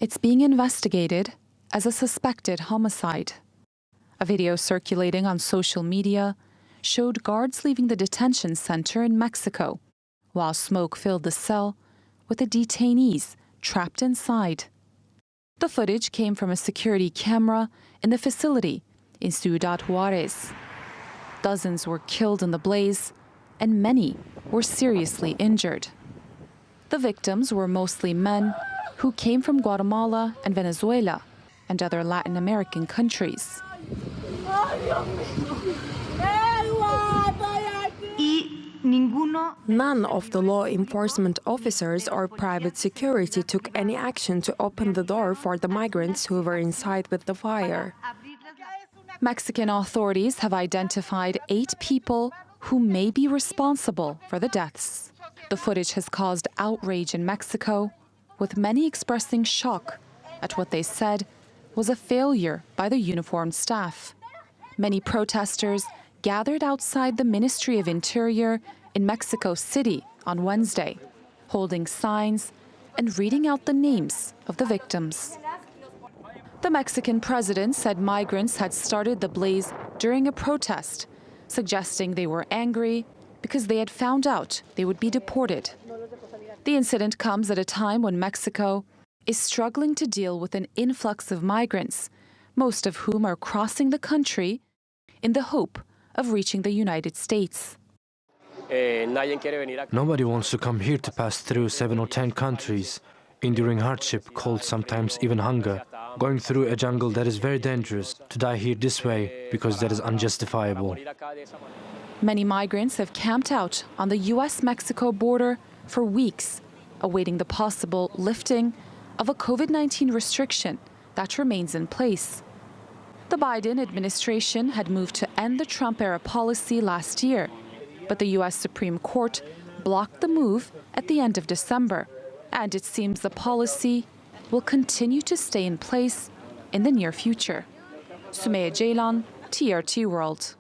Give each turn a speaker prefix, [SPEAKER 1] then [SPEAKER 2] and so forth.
[SPEAKER 1] It's being investigated as a suspected homicide. A video circulating on social media showed guards leaving the detention center in Mexico, while smoke filled the cell with the detainees trapped inside. The footage came from a security camera in the facility in Ciudad Juarez. Dozens were killed in the blaze, and many were seriously injured. The victims were mostly men who came from Guatemala and Venezuela and other Latin American countries.
[SPEAKER 2] None of the law enforcement officers or private security took any action to open the door for the migrants who were inside with the fire.
[SPEAKER 1] Mexican authorities have identified 8 people who may be responsible for the deaths. The footage has caused outrage in Mexico, with many expressing shock at what they said was a failure by the uniformed staff. Many protesters gathered outside the Ministry of Interior in Mexico City on Wednesday, holding signs and reading out the names of the victims. The Mexican president said migrants had started the blaze during a protest, suggesting they were angry because they had found out they would be deported. The incident comes at a time when Mexico is struggling to deal with an influx of migrants, most of whom are crossing the country in the hope of reaching the United States.
[SPEAKER 3] Nobody wants to come here to pass through 7 or 10 countries, enduring hardship, cold, sometimes even hunger, going through a jungle that is very dangerous, to die here this way because that is unjustifiable.
[SPEAKER 1] Many migrants have camped out on the US-Mexico border for weeks, awaiting the possible lifting of a COVID-19 restriction that remains in place. The Biden administration had moved to end the Trump-era policy last year, but the US Supreme Court blocked the move at the end of December, and it seems the policy will continue to stay in place in the near future. Sumeyye Ceylan, TRT World.